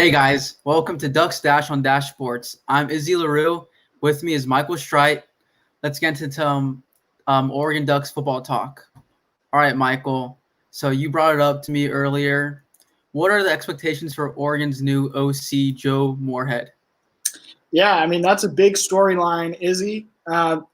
Hey guys, welcome to Ducks Dash on Dash Sports. I'm Izzy LaRue. With me is Michael Strite. Let's get into Oregon Ducks football talk. All right, Michael. So you brought it up to me earlier. What are the expectations for Oregon's new OC, Joe Moorhead? Yeah, I mean, that's a big storyline, Izzy,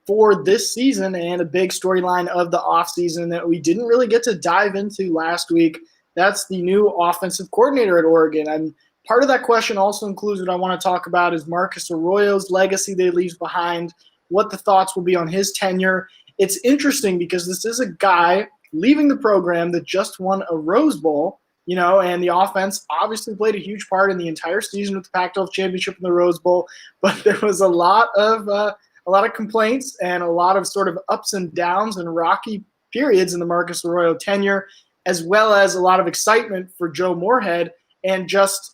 for this season and a big storyline of the offseason that we didn't really get to dive into last week. That's the new offensive coordinator at Oregon. And part of that question also includes what I want to talk about is Marcus Arroyo's legacy that he leaves behind, what the thoughts will be on his tenure. It's interesting because this is a guy leaving the program that just won a Rose Bowl, and the offense obviously played a huge part in the entire season with the Pac-12 championship and the Rose Bowl. But there was a lot of complaints and a lot of sort of ups and downs and rocky periods in the Marcus Arroyo tenure, as well as a lot of excitement for Joe Moorhead. And just,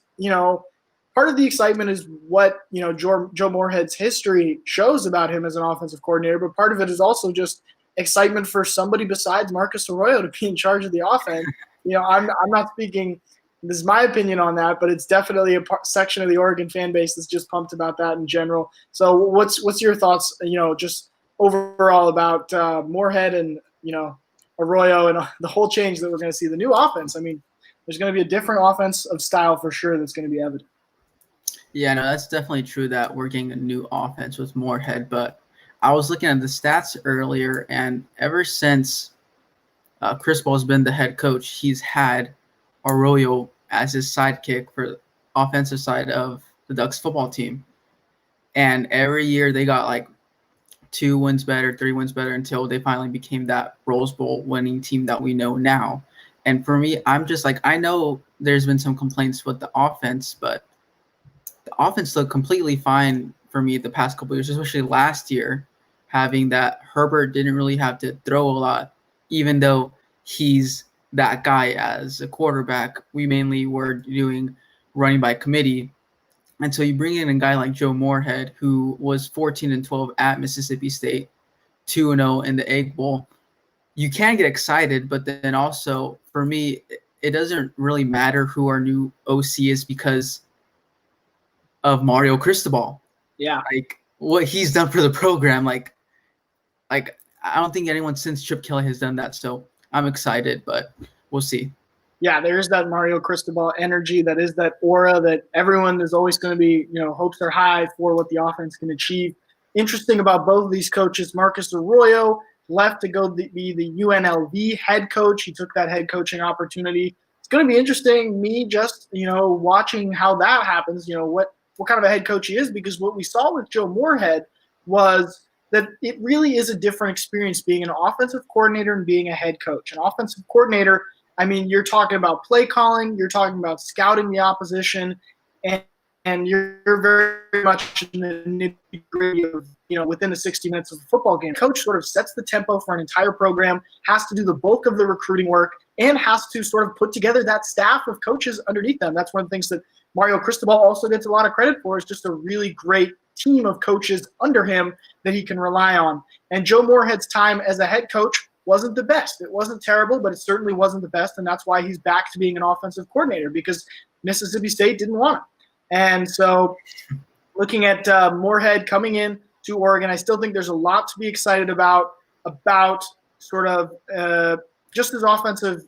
part of the excitement is what, Joe Moorhead's history shows about him as an offensive coordinator, but part of it is also just excitement for somebody besides Marcus Arroyo to be in charge of the offense. I'm not speaking – this is my opinion on that, but it's definitely a section of the Oregon fan base that's just pumped about that in general. So what's your thoughts, just overall about Moorhead and, Arroyo and the whole change that we're going to see, the new offense? I mean, there's going to be a different offensive style for sure that's going to be evident. Yeah, no, that's definitely true that we're getting a new offense with Moorhead, but I was looking at the stats earlier, and ever since Cristobal's been the head coach, he's had Arroyo as his sidekick for the offensive side of the Ducks football team. And every year they got like 2 wins better, 3 wins better until they finally became that Rose Bowl winning team that we know now. And for me, I'm just like, I know there's been some complaints with the offense, but the offense looked completely fine for me the past couple of years, especially last year, having that Herbert didn't really have to throw a lot, even though he's that guy as a quarterback. We mainly were doing running by committee. And so you bring in a guy like Joe Moorhead, who was 14-12 at Mississippi State, 2-0 in the Egg Bowl. You can get excited, but then also for me, it doesn't really matter who our new OC is because of Mario Cristobal. Yeah. Like what he's done for the program, like I don't think anyone since Chip Kelly has done that. So I'm excited, but we'll see. Yeah, there's that Mario Cristobal energy. That is that aura that everyone is always going to be, hopes are high for what the offense can achieve. Interesting about both of these coaches, Marcus Arroyo left to go be the UNLV head coach. He took that head coaching opportunity. It's going to be interesting, me just, watching how that happens, what kind of a head coach he is, because what we saw with Joe Moorhead was that it really is a different experience being an offensive coordinator and being a head coach. An offensive coordinator, I mean, you're talking about play calling, you're talking about scouting the opposition, and you're very much in the nitty-gritty of, within the 60 minutes of a football game. Coach sort of sets the tempo for an entire program, has to do the bulk of the recruiting work, and has to sort of put together that staff of coaches underneath them. That's one of the things that Mario Cristobal also gets a lot of credit for, is just a really great team of coaches under him that he can rely on. And Joe Moorhead's time as a head coach wasn't the best. It wasn't terrible, but it certainly wasn't the best, and that's why he's back to being an offensive coordinator, because Mississippi State didn't want him. And so looking at Moorhead coming in to Oregon, I still think there's a lot to be excited about sort of just his offensive,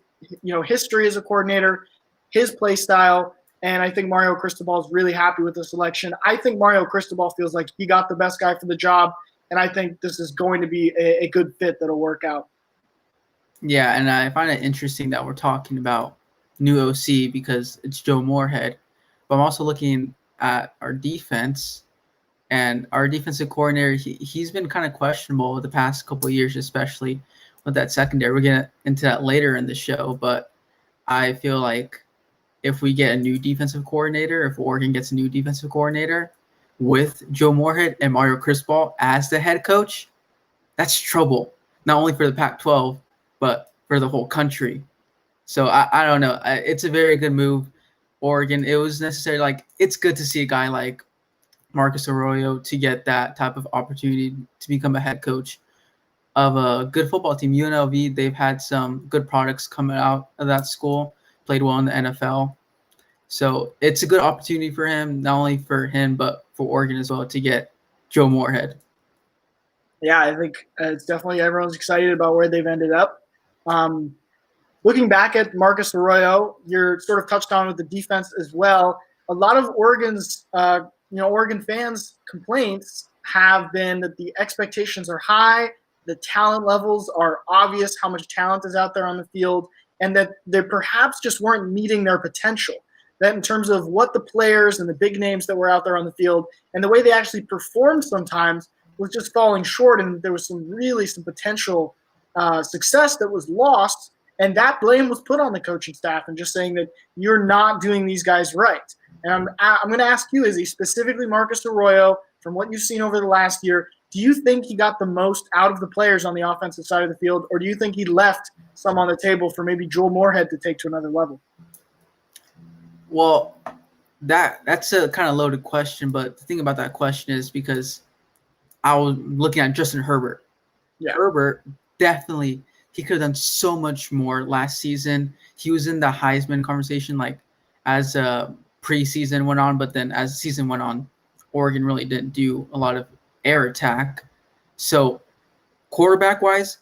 history as a coordinator, his play style, and I think Mario Cristobal is really happy with the selection. I think Mario Cristobal feels like he got the best guy for the job, and I think this is going to be a good fit that'll work out. Yeah, and I find it interesting that we're talking about new OC because it's Joe Moorhead. But I'm also looking at our defense, and our defensive coordinator, he's been kind of questionable the past couple of years, especially with that secondary. We're going to get into that later in the show, but I feel like if we get a new defensive coordinator, if Oregon gets a new defensive coordinator with Joe Moorhead and Mario Cristobal as the head coach, that's trouble, not only for the Pac-12, but for the whole country. So I don't know. It's a very good move, Oregon. It was necessary. Like, it's good to see a guy like Marcus Arroyo to get that type of opportunity to become a head coach of a good football team. UNLV, they've had some good products coming out of that school, played well in the NFL. So it's a good opportunity for him, not only for him, but for Oregon as well, to get Joe Moorhead. Yeah, I think it's definitely everyone's excited about where they've ended up. Looking back at Marcus Arroyo, you're sort of touched on with the defense as well. A lot of Oregon's, Oregon fans' complaints have been that the expectations are high, the talent levels are obvious, how much talent is out there on the field, and that they perhaps just weren't meeting their potential. That in terms of what the players and the big names that were out there on the field and the way they actually performed sometimes was just falling short, and there was some potential success that was lost, and that blame was put on the coaching staff and just saying that you're not doing these guys right. And I'm going to ask you, Izzy, specifically Marcus Arroyo, from what you've seen over the last year, do you think he got the most out of the players on the offensive side of the field, or do you think he left some on the table for maybe Joel Moorhead to take to another level? Well, that's a kind of loaded question, but the thing about that question is because I was looking at Justin Herbert. Yeah. Herbert definitely, he could have done so much more last season. He was in the Heisman conversation like as preseason went on, but then as the season went on, Oregon really didn't do a lot of air attack. So quarterback-wise,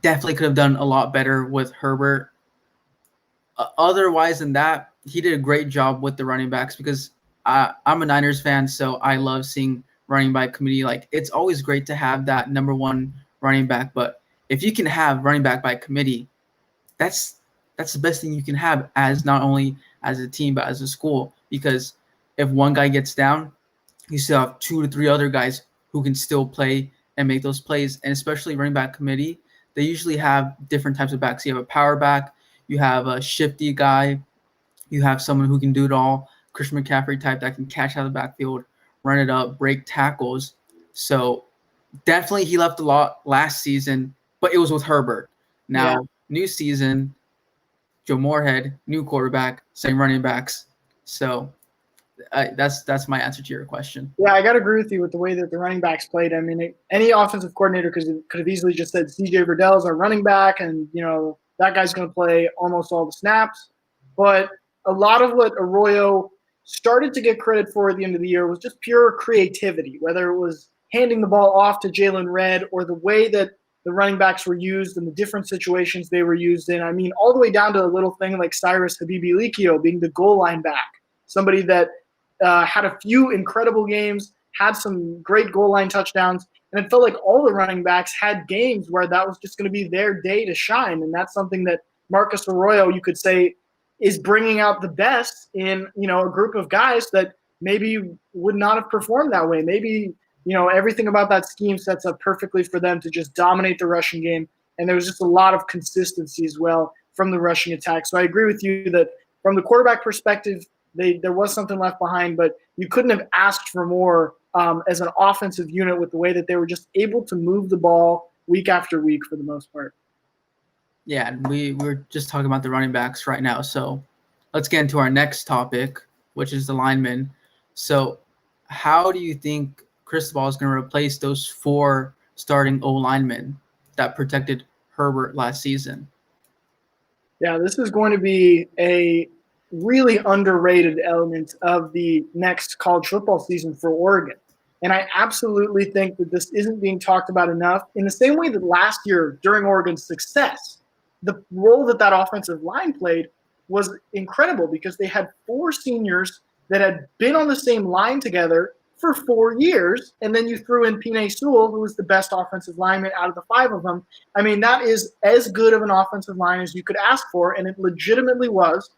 definitely could have done a lot better with Herbert. Otherwise than that, he did a great job with the running backs because I'm a Niners fan, so I love seeing running back committee. Like, it's always great to have that number one running back, but if you can have running back by committee, that's the best thing you can have as not only as a team but as a school, because if one guy gets down, you still have 2 to 3 other guys who can still play and make those plays. And especially running back committee, they usually have different types of backs. You have a power back, you have a shifty guy, you have someone who can do it all, Christian McCaffrey type that can catch out of the backfield, run it up, break tackles. So definitely he left a lot last season, but it was with Herbert. Now, New season, Joe Moorhead, new quarterback, same running backs. So that's my answer to your question. Yeah, I got to agree with you with the way that the running backs played. I mean, any offensive coordinator could have easily just said C.J. Verdell's our running back, and that guy's going to play almost all the snaps. But a lot of what Arroyo started to get credit for at the end of the year was just pure creativity, whether it was handing the ball off to Jalen Redd or the way that the running backs were used and the different situations they were used in. I mean, all the way down to a little thing like Cyrus Habibi-Likio being the goal line back, somebody that had a few incredible games, had some great goal line touchdowns, and it felt like all the running backs had games where that was just going to be their day to shine. And that's something that Marcus Arroyo, you could say, is bringing out the best in, a group of guys that maybe would not have performed that way. Maybe, everything about that scheme sets up perfectly for them to just dominate the rushing game. And there was just a lot of consistency as well from the rushing attack. So I agree with you that from the quarterback perspective, there was something left behind, but you couldn't have asked for more as an offensive unit with the way that they were just able to move the ball week after week for the most part. Yeah, and we're just talking about the running backs right now. So let's get into our next topic, which is the linemen. So how do you think Cristobal is going to replace those 4 starting O-linemen that protected Herbert last season? Yeah, this is going to be a really underrated element of the next college football season for Oregon. And I absolutely think that this isn't being talked about enough in the same way that last year during Oregon's success, the role that offensive line played was incredible because they had 4 seniors that had been on the same line together for 4 years, and then you threw in Penei Sewell, who was the best offensive lineman out of the 5 of them. I mean, that is as good of an offensive line as you could ask for, and it legitimately was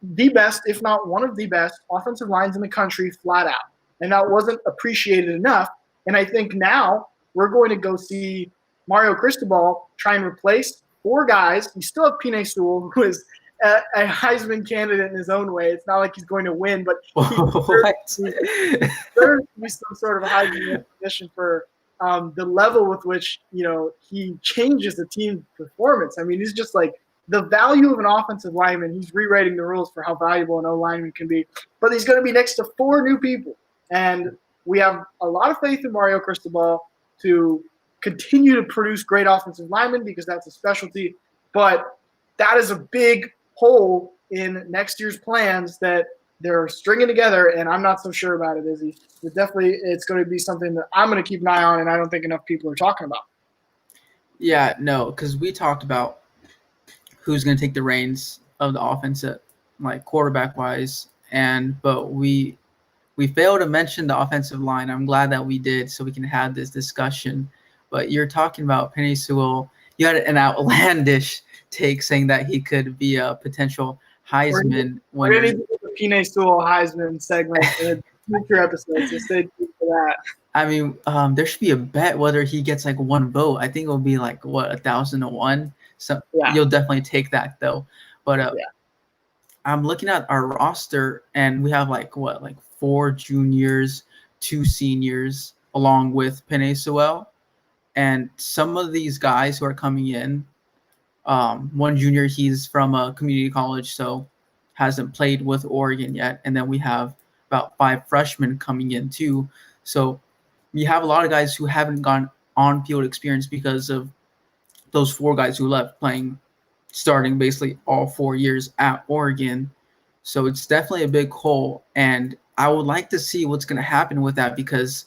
the best, if not one of the best, offensive lines in the country flat out. And that wasn't appreciated enough. And I think now we're going to go see Mario Cristobal try and replace 4 guys. You still have Penei Sewell, who is a Heisman candidate in his own way. It's not like he's going to win, but there's some sort of Heisman recognition for the level with which he changes the team's performance. I mean, he's just like the value of an offensive lineman. He's rewriting the rules for how valuable an O-lineman can be. But he's going to be next to 4 new people, and we have a lot of faith in Mario Cristobal to continue to produce great offensive linemen because that's a specialty. But that is a big hole in next year's plans that they're stringing together, and I'm not so sure about it, Izzy. But definitely, it's going to be something that I'm going to keep an eye on, and I don't think enough people are talking about. Yeah, no, because we talked about who's going to take the reins of the offense, like quarterback wise, but we failed to mention the offensive line. I'm glad that we did, so we can have this discussion. But you're talking about Penny Sewell. You had an outlandish take saying that he could be a potential Heisman We're going winner. to do the Penny Sewell Heisman segment in future episodes, so stay tuned for that. I mean, there should be a bet whether he gets like one vote. I think it will be like 1,000 to 1. So Yeah. you'll definitely take that though. But Yeah. I'm looking at our roster, and we have like 4 juniors, 2 seniors, along with Penny Sewell. And some of these guys who are coming in, one junior, he's from a community college, so hasn't played with Oregon yet. And then we have about 5 freshmen coming in too. So you have a lot of guys who haven't gone on-field experience because of those 4 guys who left starting basically all 4 years at Oregon. So it's definitely a big hole. And I would like to see what's going to happen with that, because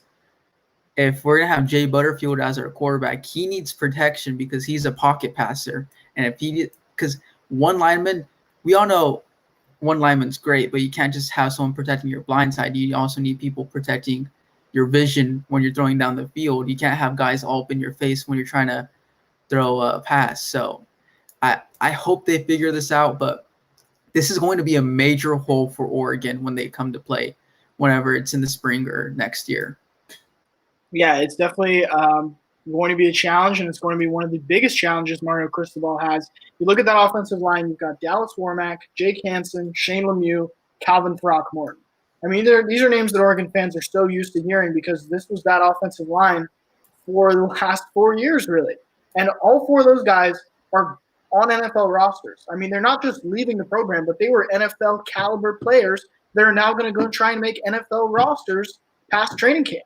if we're going to have Jay Butterfield as our quarterback, he needs protection because he's a pocket passer. And because one lineman, we all know one lineman's great, but you can't just have someone protecting your blind side. You also need people protecting your vision when you're throwing down the field. You can't have guys all up in your face when you're trying to throw a pass. So I hope they figure this out, but this is going to be a major hole for Oregon when they come to play, whenever it's in the spring or next year. Yeah, it's definitely going to be a challenge, and it's going to be one of the biggest challenges Mario Cristobal has. You look at that offensive line, you've got Dallas Warmack, Jake Hansen, Shane Lemieux, Calvin Throckmorton. I mean, these are names that Oregon fans are so used to hearing because this was that offensive line for the last 4 years, really. And all 4 of those guys are on NFL rosters. I mean, they're not just leaving the program, but they were NFL caliber players that are now going to go try and make NFL rosters past training camp.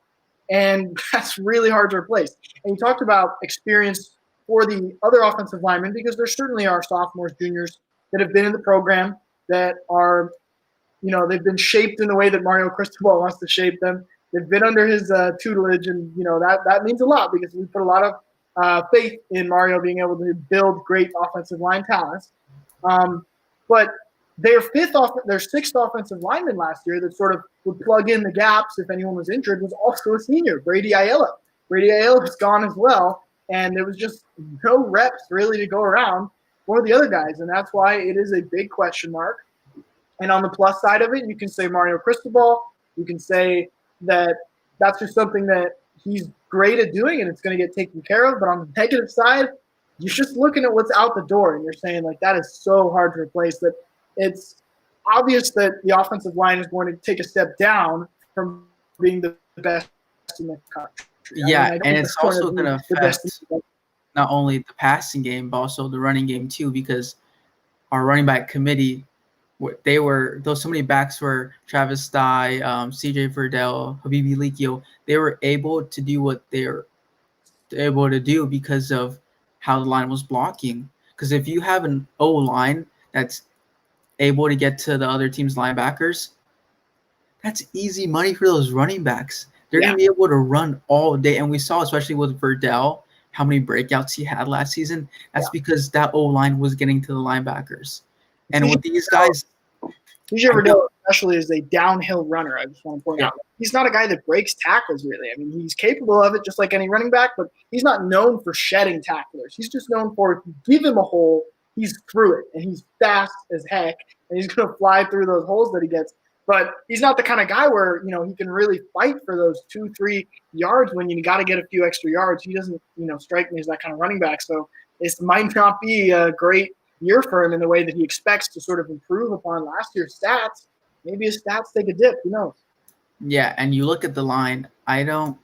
And that's really hard to replace. And you talked about experience for the other offensive linemen, because there certainly are sophomores, juniors that have been in the program that are, they've been shaped in the way that Mario Cristobal wants to shape them. They've been under his tutelage, and that means a lot because we put a lot of faith in Mario being able to build great offensive line talents. But their 6th offensive lineman last year that sort of would plug in the gaps if anyone was injured was also a senior, Brady Aiello. Brady Aiello was gone as well, and there was just no reps really to go around for the other guys, and that's why it is a big question mark. And on the plus side of it, you can say Mario Cristobal. You can say that that's just something that he's great at doing, and it's going to get taken care of. But on the negative side, you're just looking at what's out the door, and you're saying, like, that is so hard to replace that it's obvious that the offensive line is going to take a step down from being the best in the country. Yeah, and it's also going to affect not only the passing game, but also the running game too, because our running back committee, those so many backs were Travis Dye, CJ Verdell, Habibi Likio. They were able to do what they're able to do because of how the line was blocking. Because if you have an O line that's able to get to the other team's linebackers, that's easy money for those running backs. They're going to be able to run all day. And we saw, especially with Verdell, how many breakouts he had last season. That's because that O-line was getting to the linebackers. And with these guys, CJ Verdell especially is a downhill runner. I just want to point out. He's not a guy that breaks tackles, really. I mean, he's capable of it just like any running back, but he's not known for shedding tacklers. He's just known for, if you give him a hole, he's through it, and he's fast as heck, and he's going to fly through those holes that he gets. But he's not the kind of guy where, he can really fight for those 2-3 yards when you got to get a few extra yards. He doesn't, strike me as that kind of running back. So this might not be a great year for him in the way that he expects to sort of improve upon last year's stats. Maybe his stats take a dip. Who knows? Yeah, and you look at the line, I don't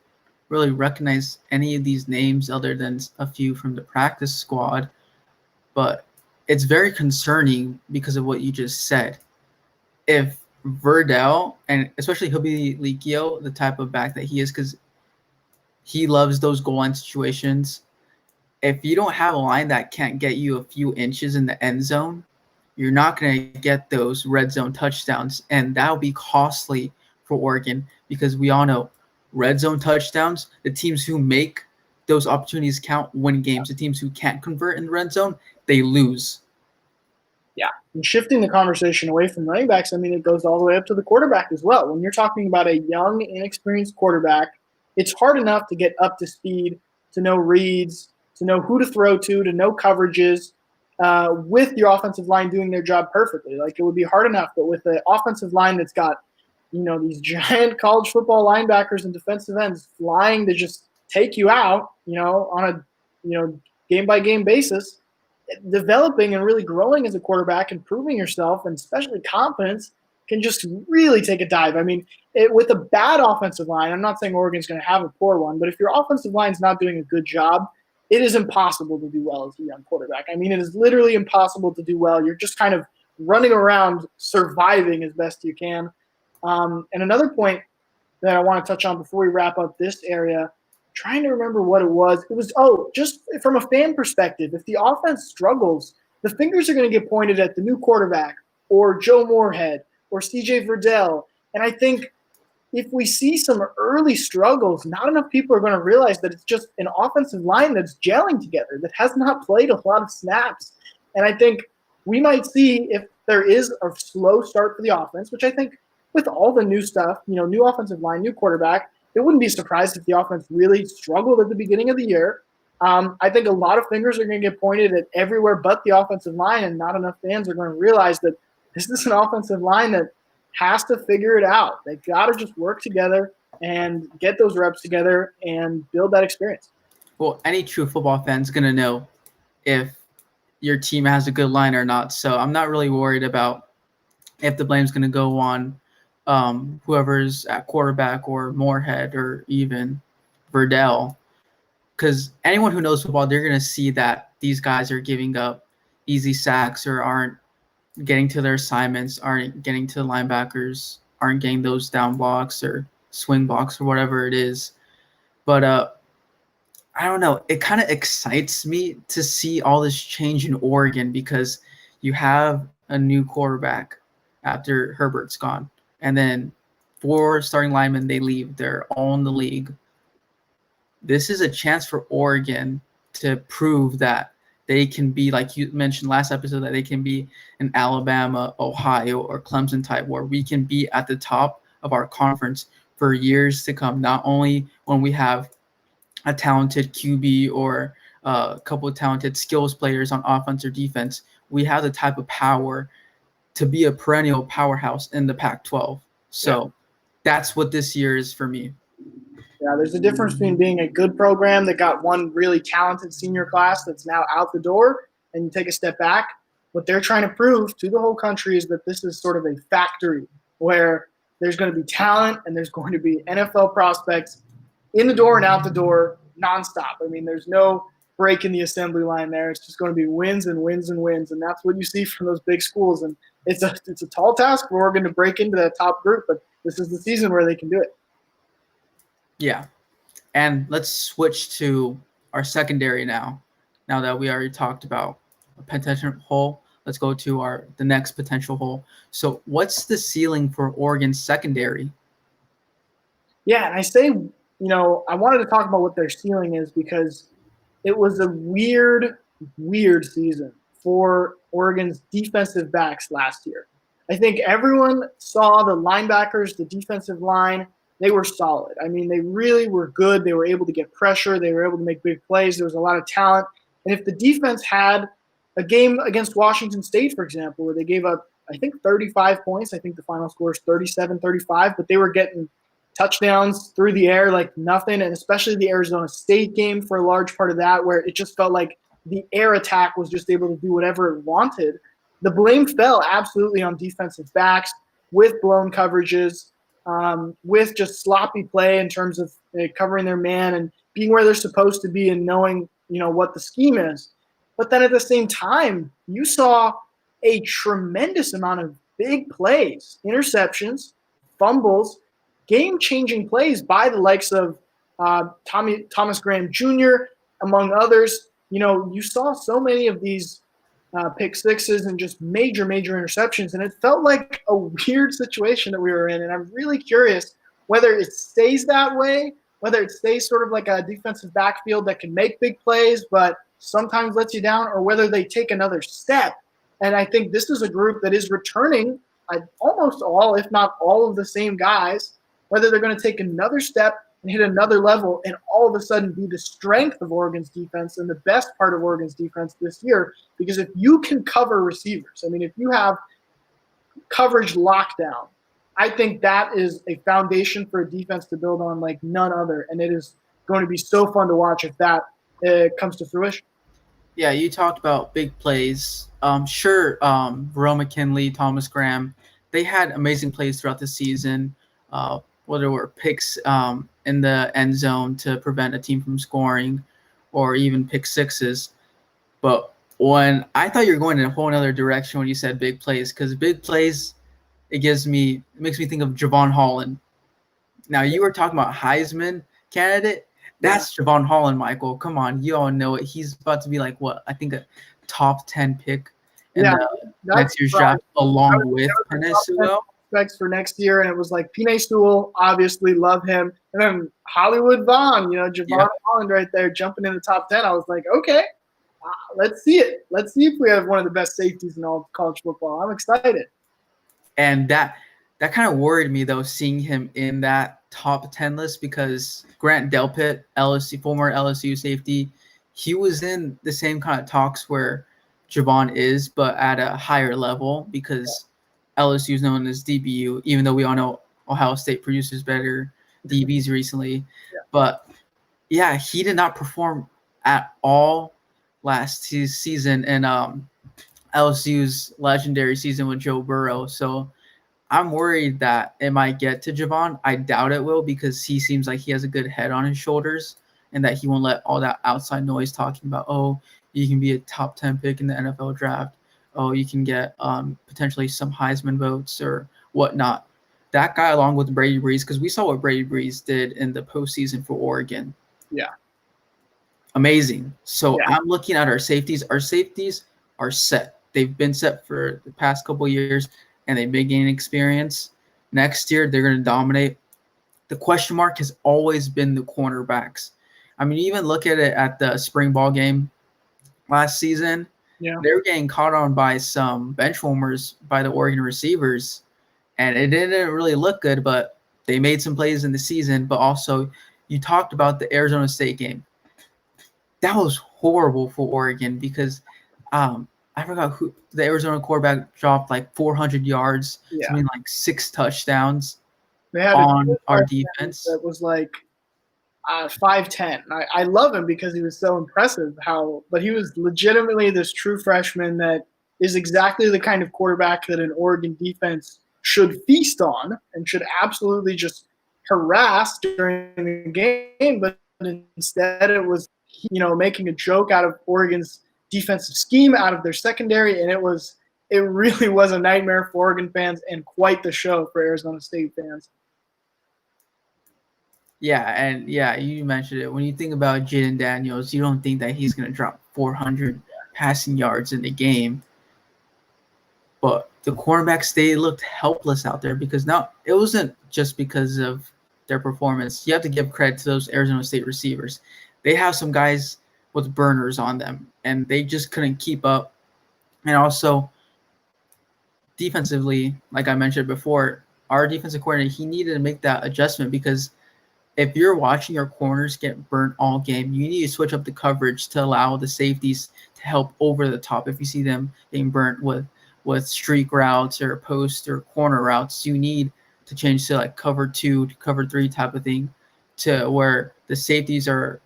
really recognize any of these names other than a few from the practice squad, but it's very concerning because of what you just said. If Verdell, and especially Habibi Likio, the type of back that he is, because he loves those goal line situations, if you don't have a line that can't get you a few inches in the end zone, you're not going to get those red zone touchdowns, and that'll be costly for Oregon because we all know red zone touchdowns, the teams who make those opportunities count win games. The teams who can't convert in the red zone, they lose. Yeah. And shifting the conversation away from running backs, I mean, it goes all the way up to the quarterback as well. When you're talking about a young, inexperienced quarterback, it's hard enough to get up to speed, to know reads, to know who to throw to know coverages, with your offensive line doing their job perfectly. Like, it would be hard enough, but with the offensive line that's got, these giant college football linebackers and defensive ends flying to just take you out, on a, game by game basis, developing and really growing as a quarterback and proving yourself, and especially confidence, can just really take a dive. I mean, with a bad offensive line, I'm not saying Oregon's going to have a poor one, but if your offensive line's not doing a good job, it is impossible to do well as a young quarterback. I mean, it is literally impossible to do well. You're just kind of running around surviving as best you can. And another point that I want to touch on before we wrap up this area, trying to remember what it was. It was, just from a fan perspective, if the offense struggles, the fingers are going to get pointed at the new quarterback or Joe Moorhead or CJ Verdell. And I think if we see some early struggles, not enough people are going to realize that it's just an offensive line that's gelling together, that has not played a lot of snaps. And I think we might see, if there is a slow start for the offense, which I think with all the new stuff, new offensive line, new quarterback, it wouldn't be surprised if the offense really struggled at the beginning of the year. I think a lot of fingers are going to get pointed at everywhere but the offensive line, and not enough fans are going to realize that this is an offensive line that has to figure it out. They got to just work together and get those reps together and build that experience. Well, any true football fan is going to know if your team has a good line or not. So I'm not really worried about if the blame's going to go on whoever's at quarterback or Moorhead or even Verdell. Because anyone who knows football, they're going to see that these guys are giving up easy sacks or aren't getting to their assignments, aren't getting to the linebackers, aren't getting those down blocks or swing blocks or whatever it is. But I don't know. It kind of excites me to see all this change in Oregon because you have a new quarterback after Herbert's gone. And then 4 starting linemen, they leave. They're all in the league. This is a chance for Oregon to prove that they can be, like you mentioned last episode, that they can be an Alabama, Ohio, or Clemson type, where we can be at the top of our conference for years to come, not only when we have a talented QB or a couple of talented skills players on offense or defense. We have the type of power to be a perennial powerhouse in the Pac-12. So that's what this year is for me. Yeah, there's a difference between being a good program that got one really talented senior class that's now out the door, and you take a step back. What they're trying to prove to the whole country is that this is sort of a factory where there's going to be talent and there's going to be NFL prospects in the door and out the door nonstop. I mean, there's no break in the assembly line there. It's just going to be wins and wins and wins, and that's what you see from those big schools. And it's a tall task for Oregon to break into that top group, but this is the season where they can do it. Yeah. And let's switch to our secondary now. Now that we already talked about a potential hole, let's go to the next potential hole. So what's the ceiling for Oregon's secondary? Yeah, and I say, I wanted to talk about what their ceiling is because it was a weird season for Oregon's defensive backs last year. I think everyone saw the linebackers, the defensive line. They were solid. I mean, they really were good. They were able to get pressure. They were able to make big plays. There was a lot of talent. And if the defense had a game against Washington State, for example, where they gave up, I think, 35 points. I think the final score is 37-35, but they were getting touchdowns through the air like nothing, and especially the Arizona State game for a large part of that, where it just felt like the air attack was just able to do whatever it wanted. The blame fell absolutely on defensive backs with blown coverages, with just sloppy play in terms of covering their man and being where they're supposed to be and knowing, what the scheme is. But then at the same time, you saw a tremendous amount of big plays, interceptions, fumbles, game-changing plays by the likes of Thomas Graham Jr., among others. You saw so many of these pick sixes and just major interceptions. And it felt like a weird situation that we were in. And I'm really curious whether it stays that way, whether it stays sort of like a defensive backfield that can make big plays, but sometimes lets you down, or whether they take another step. And I think this is a group that is returning almost all, if not all, of the same guys, whether they're going to take another step and hit another level and all of a sudden be the strength of Oregon's defense and the best part of Oregon's defense this year. Because if you can cover receivers, I mean, if you have coverage lockdown, I think that is a foundation for a defense to build on like none other. And it is going to be so fun to watch if that comes to fruition. Yeah, you talked about big plays. Sure, Verone McKinley, Thomas Graham, they had amazing plays throughout the season. Whether it were picks in the end zone to prevent a team from scoring, or even pick sixes. But when I thought you were going in a whole other direction when you said big plays, because big plays, it makes me think of Javon Holland. Now you were talking about Heisman candidate. That's Javon Holland, Michael. Come on, you all know it. He's about to be like what I think a top 10 pick in the next year's draft, along with Penei Sewell. For next year, and it was like Penei Sewell, obviously love him, and then Hollywood Vaughn, Javon Holland right there jumping in the top 10. I was like, okay, let's see it. Let's see if we have one of the best safeties in all of college football. I'm excited. And that kind of worried me though, seeing him in that top 10 list, because Grant Delpit, former LSU safety, he was in the same kind of talks where Javon is, but at a higher level, because LSU is known as DBU, even though we all know Ohio State produces better DBs recently. Yeah. But yeah, he did not perform at all last season in LSU's legendary season with Joe Burrow. So I'm worried that it might get to Javon. I doubt it will, because he seems like he has a good head on his shoulders, and that he won't let all that outside noise talking about, oh, you can be a top 10 pick in the NFL draft. Oh, you can get potentially some Heisman votes or whatnot. That guy, along with Brady Breeze, because we saw what Brady Breeze did in the postseason for Oregon. Yeah. Amazing. So I'm looking at our safeties. Our safeties are set. They've been set for the past couple of years, and they've been gaining experience. Next year, they're going to dominate. The question mark has always been the cornerbacks. I mean, even look at it at the spring ball game last season. Yeah. They were getting caught on by some bench warmers by the Oregon receivers, and it didn't really look good, but they made some plays in the season. But also, you talked about the Arizona State game. That was horrible for Oregon, because I forgot who the Arizona quarterback dropped like 400 yards, something like 6 touchdowns on our defense. That was like 5'10". I love him because he was so impressive. But he was legitimately this true freshman that is exactly the kind of quarterback that an Oregon defense should feast on and should absolutely just harass during the game. But instead, it was making a joke out of Oregon's defensive scheme, out of their secondary, and it really was a nightmare for Oregon fans and quite the show for Arizona State fans. Yeah, and you mentioned it. When you think about Jaden Daniels, you don't think that he's going to drop 400 passing yards in the game. But the cornerbacks, they looked helpless out there, because now it wasn't just because of their performance. You have to give credit to those Arizona State receivers. They have some guys with burners on them, and they just couldn't keep up. And also, defensively, like I mentioned before, our defensive coordinator, he needed to make that adjustment, because if you're watching your corners get burnt all game, you need to switch up the coverage to allow the safeties to help over the top. If you see them being burnt with streak routes or post or corner routes, you need to change to like cover 2 to cover 3 type of thing, to where the safeties are,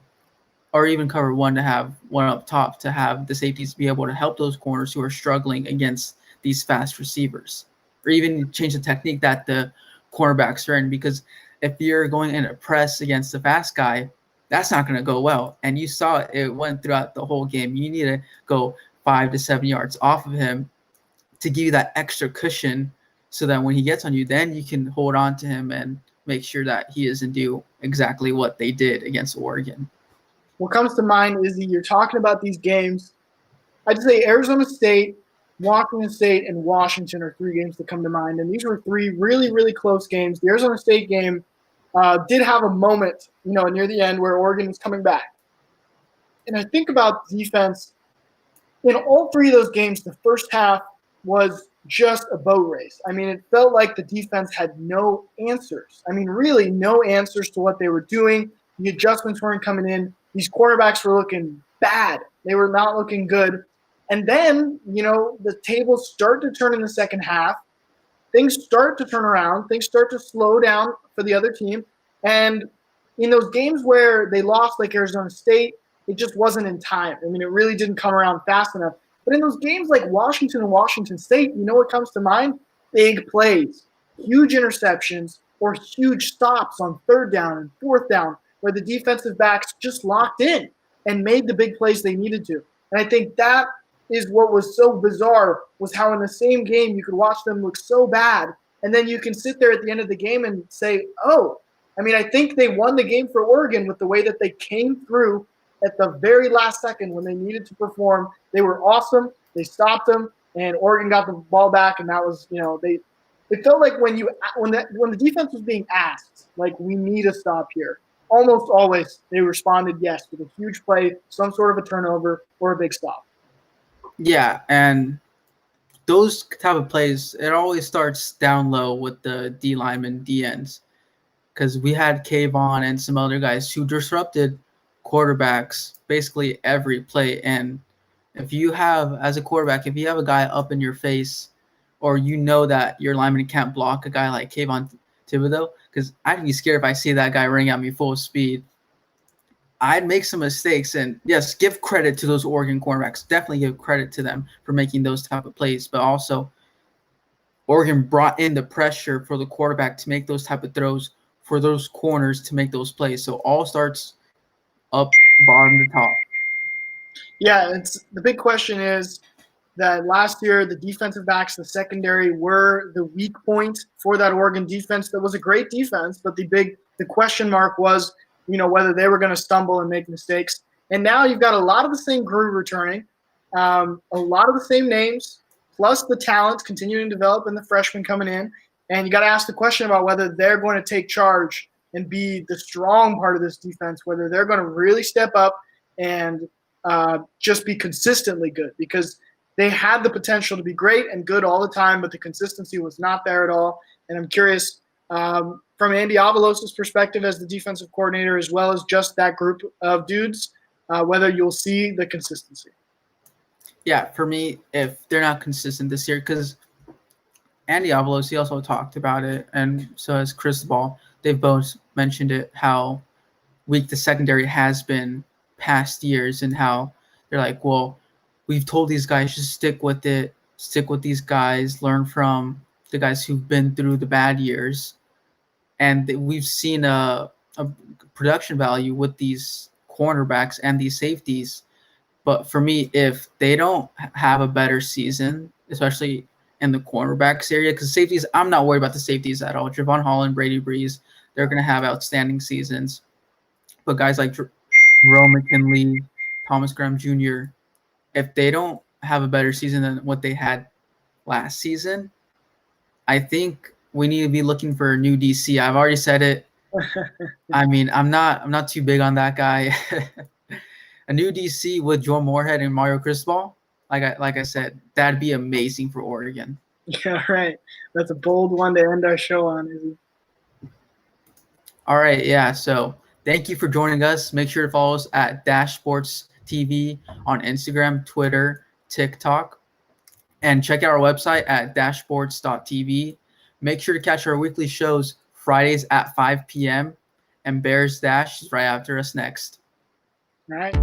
or even cover 1 to have one up top, to have the safeties be able to help those corners who are struggling against these fast receivers, or even change the technique that the cornerbacks are in, because if you're going in a press against the fast guy, that's not going to go well. And you saw it went throughout the whole game. You need to go 5 to 7 yards off of him to give you that extra cushion, so that when he gets on you, then you can hold on to him and make sure that he doesn't do exactly what they did against Oregon. What comes to mind is that you're talking about these games. I'd say Arizona State, Washington State, and Washington are three games that come to mind. And these were three really, really close games. The Arizona State game did have a moment, near the end where Oregon was coming back. And I think about defense. In all three of those games, the first half was just a boat race. I mean, it felt like the defense had no answers. I mean, really no answers to what they were doing. The adjustments weren't coming in. These quarterbacks were looking bad. They were not looking good. And then, the tables start to turn in the second half. Things start to turn around. Things start to slow down for the other team. And in those games where they lost, like Arizona State, it just wasn't in time. I mean, it really didn't come around fast enough. But in those games like Washington and Washington State, you know what comes to mind? Big plays, huge interceptions, or huge stops on third down and fourth down where the defensive backs just locked in and made the big plays they needed to. And I think that is what was so bizarre, was how in the same game you could watch them look so bad, and then you can sit there at the end of the game and say, oh, I mean, I think they won the game for Oregon with the way that they came through at the very last second when they needed to perform. They were awesome. They stopped them, and Oregon got the ball back, and that was, it felt like when the defense was being asked, like, we need a stop here, almost always they responded yes with a huge play, some sort of a turnover, or a big stop. Yeah, and those type of plays, it always starts down low with the D linemen, D ends, because we had Kayvon and some other guys who disrupted quarterbacks basically every play. And if you have, as a quarterback, if you have a guy up in your face, or that your lineman can't block a guy like Kayvon Thibodeau, because I'd be scared if I see that guy running at me full speed. I'd make some mistakes, and yes, give credit to those Oregon cornerbacks. Definitely give credit to them for making those type of plays. But also, Oregon brought in the pressure for the quarterback to make those type of throws, for those corners to make those plays. So all starts up, bottom to top. Yeah, the big question is that last year the defensive backs, the secondary, were the weak point for that Oregon defense. That was a great defense, but the question mark was, whether they were going to stumble and make mistakes. And now you've got a lot of the same crew returning, a lot of the same names, plus the talent continuing to develop and the freshmen coming in. And you got to ask the question about whether they're going to take charge and be the strong part of this defense, whether they're going to really step up and just be consistently good, because they had the potential to be great and good all the time, but the consistency was not there at all. And I'm curious, from Andy Avalos' perspective as the defensive coordinator, as well as just that group of dudes, whether you'll see the consistency. Yeah, for me, if they're not consistent this year, because Andy Avalos, he also talked about it, and so has Cristobal. They've both mentioned it, how weak the secondary has been past years, and how they're like, well, we've told these guys just stick with it, stick with these guys, learn from the guys who've been through the bad years. And we've seen a production value with these cornerbacks and these safeties. But for me, if they don't have a better season, especially in the cornerbacks area, because safeties, I'm not worried about the safeties at all. Javon Holland, Brady Breeze, they're going to have outstanding seasons. But guys like Jerome McKinley, Thomas Graham Jr., if they don't have a better season than what they had last season, I think we need to be looking for a new DC. I've already said it. I mean, I'm not too big on that guy. A new DC with Joe Moorhead and Mario Cristobal, like I said, that'd be amazing for Oregon. Yeah, right. That's a bold one to end our show on, Izzy. All right, yeah. So thank you for joining us. Make sure to follow us at Dash Sports TV on Instagram, Twitter, TikTok, and check out our website at dashboards.tv. Make sure to catch our weekly shows Fridays at 5 p.m. and Bears Dash is right after us next. All right.